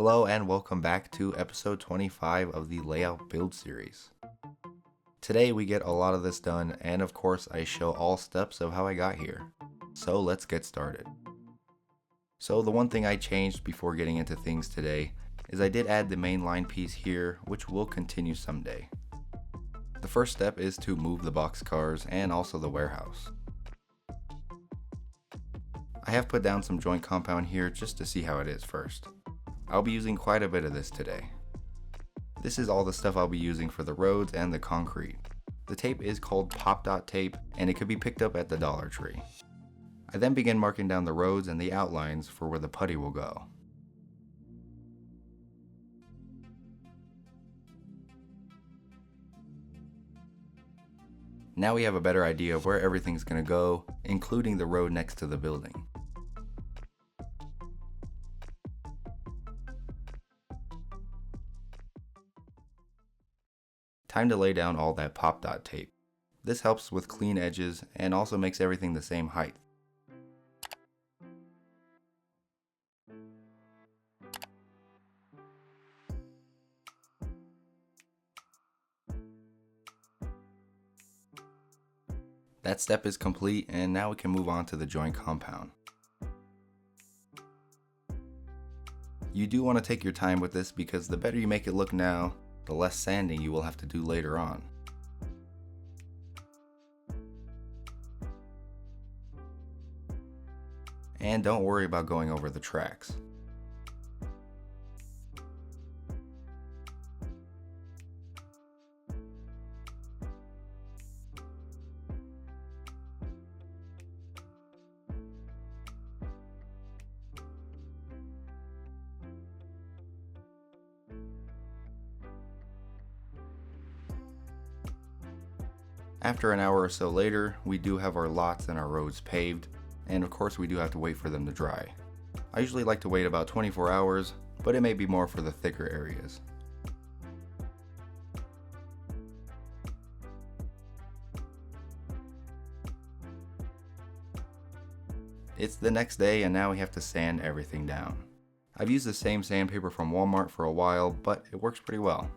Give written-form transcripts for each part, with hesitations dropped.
Hello and welcome back to episode 25 of the Layout Build series. Today we get a lot of this done, and of course I show all steps of how I got here. So let's get started. So the one thing I changed before getting into things today is I did add the main line piece here, which will continue someday. The first step is to move the boxcars and also the warehouse. I have put down some joint compound here just to see how it is first. I'll be using quite a bit of this today. This is all the stuff I'll be using for the roads and the concrete. The tape is called pop dot tape and it could be picked up at the Dollar Tree. I then begin marking down the roads and the outlines for where the putty will go. Now we have a better idea of where everything's going to go, including the road next to the building. Time to lay down all that pop dot tape. This helps with clean edges and also makes everything the same height. That step is complete, and now we can move on to the joint compound. You do want to take your time with this because the better you make it look now, the less sanding you will have to do later on. And don't worry about going over the tracks. After an hour or so later, we do have our lots and our roads paved, and of course we do have to wait for them to dry. I usually like to wait about 24 hours, but it may be more for the thicker areas. It's the next day and now we have to sand everything down. I've used the same sandpaper from Walmart for a while, but it works pretty well.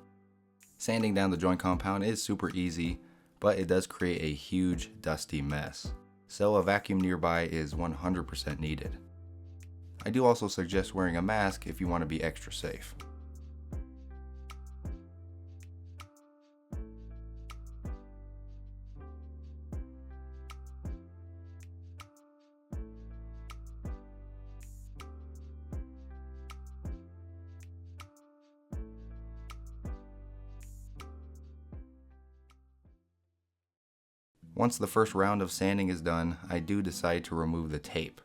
Sanding down the joint compound is super easy, but it does create a huge dusty mess, so a vacuum nearby is 100% needed. I do also suggest wearing a mask if you want to be extra safe. Once the first round of sanding is done, I do decide to remove the tape.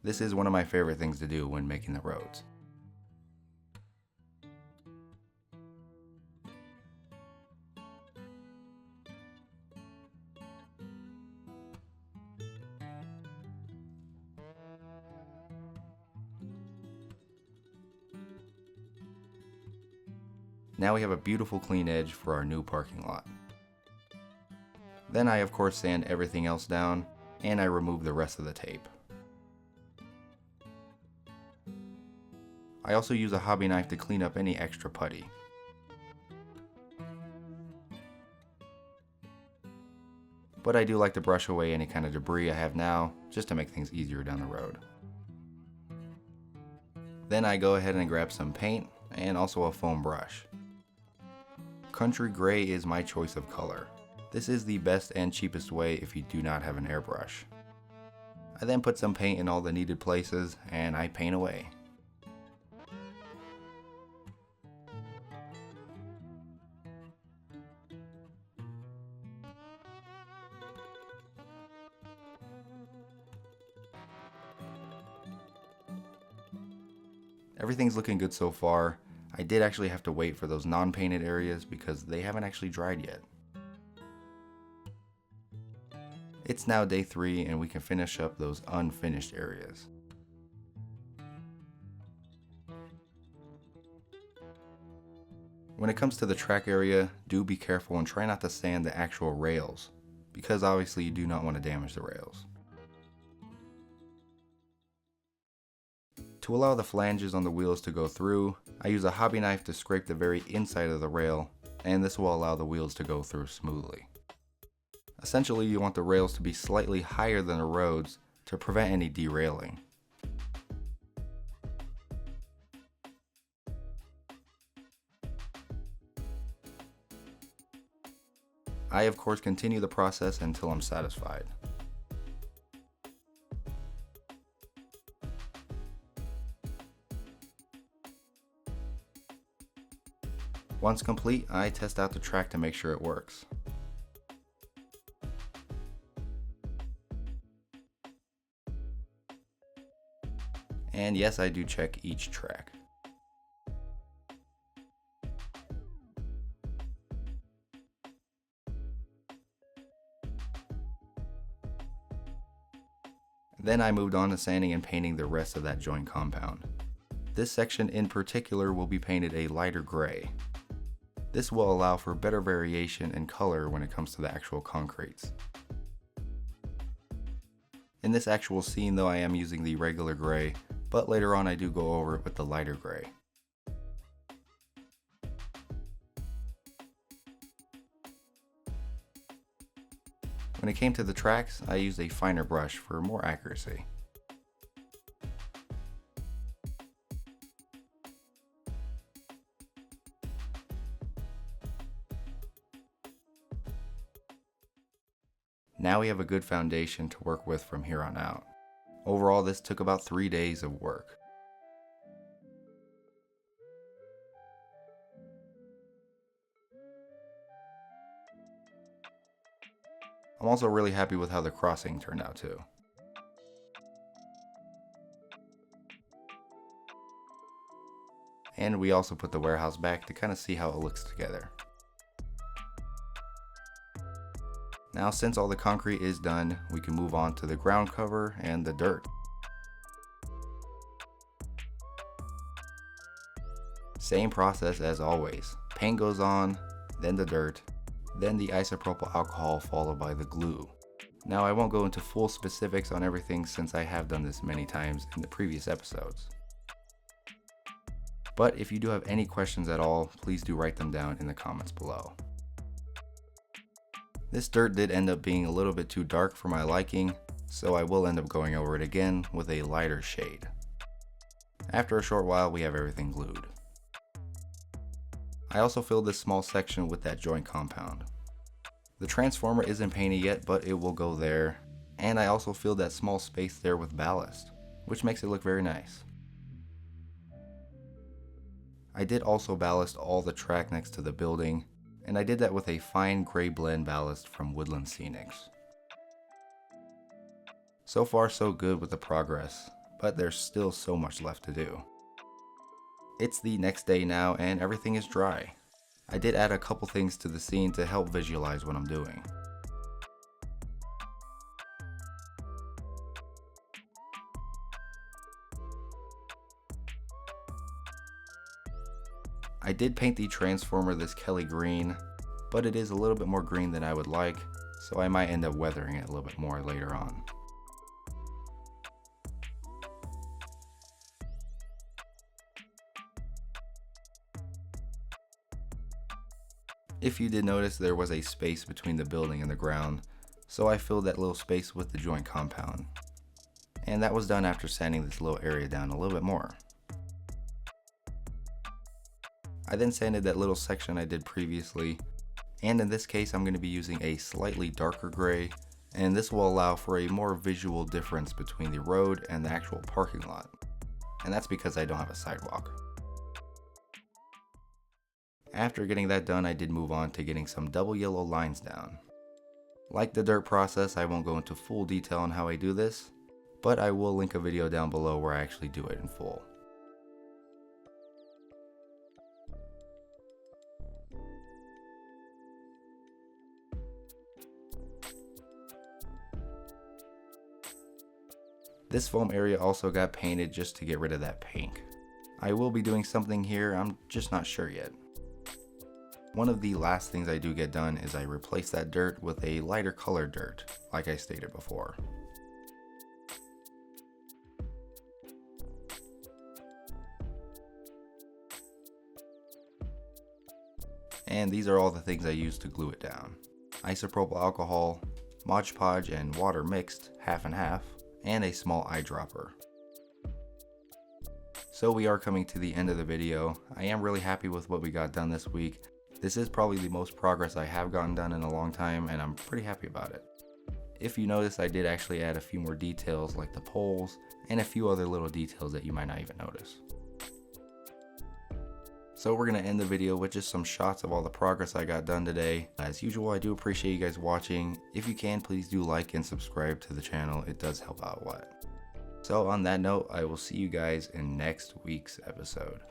This is one of my favorite things to do when making the roads. Now we have a beautiful clean edge for our new parking lot. Then I of course sand everything else down, and I remove the rest of the tape. I also use a hobby knife to clean up any extra putty. But I do like to brush away any kind of debris I have now, just to make things easier down the road. Then I go ahead and grab some paint, and also a foam brush. Country gray is my choice of color. This is the best and cheapest way if you do not have an airbrush. I then put some paint in all the needed places and I paint away. Everything's looking good so far. I did actually have to wait for those non-painted areas because they haven't actually dried yet. It's now day 3 and we can finish up those unfinished areas. When it comes to the track area, do be careful and try not to sand the actual rails, because obviously you do not want to damage the rails. To allow the flanges on the wheels to go through, I use a hobby knife to scrape the very inside of the rail, and this will allow the wheels to go through smoothly. Essentially, you want the rails to be slightly higher than the roads to prevent any derailing. I of course continue the process until I'm satisfied. Once complete, I test out the track to make sure it works. And yes, I do check each track. Then I moved on to sanding and painting the rest of that joint compound. This section in particular will be painted a lighter gray. This will allow for better variation in color when it comes to the actual concretes. In this actual scene though, I am using the regular gray, but later on I do go over it with the lighter gray. When it came to the tracks, I used a finer brush for more accuracy. Now we have a good foundation to work with from here on out. Overall, this took about 3 days of work. I'm also really happy with how the crossing turned out too. And we also put the warehouse back to kind of see how it looks together. Now since all the concrete is done, we can move on to the ground cover and the dirt. Same process as always. Paint goes on, then the dirt, then the isopropyl alcohol followed by the glue. Now I won't go into full specifics on everything since I have done this many times in the previous episodes. But if you do have any questions at all, please do write them down in the comments below. This dirt did end up being a little bit too dark for my liking, so I will end up going over it again with a lighter shade. After a short while, we have everything glued. I also filled this small section with that joint compound. The transformer isn't painted yet, but it will go there, and I also filled that small space there with ballast, which makes it look very nice. I did also ballast all the track next to the building, and I did that with a fine gray blend ballast from Woodland Scenics. So far so good with the progress, but there's still so much left to do. It's the next day now and everything is dry. I did add a couple things to the scene to help visualize what I'm doing. I did paint the transformer this Kelly green, but it is a little bit more green than I would like, so I might end up weathering it a little bit more later on. If you did notice, there was a space between the building and the ground, so I filled that little space with the joint compound. And that was done after sanding this little area down a little bit more. I then sanded that little section I did previously, and in this case I'm going to be using a slightly darker gray, and this will allow for a more visual difference between the road and the actual parking lot. And that's because I don't have a sidewalk. After getting that done, I did move on to getting some double yellow lines down. Like the dirt process, I won't go into full detail on how I do this, but I will link a video down below where I actually do it in full. This foam area also got painted just to get rid of that pink. I will be doing something here, I'm just not sure yet. One of the last things I do get done is I replace that dirt with a lighter colored dirt, like I stated before. And these are all the things I used to glue it down. Isopropyl alcohol, Mod Podge and water mixed, half and half, and a small eyedropper. So we are coming to the end of the video. I am really happy with what we got done this week. This is probably the most progress I have gotten done in a long time, and I'm pretty happy about it. If you notice, I did actually add a few more details like the poles and a few other little details that you might not even notice. So we're going to end the video with just some shots of all the progress I got done today. As usual, I do appreciate you guys watching. If you can, please do like and subscribe to the channel. It does help out a lot. So on that note, I will see you guys in next week's episode.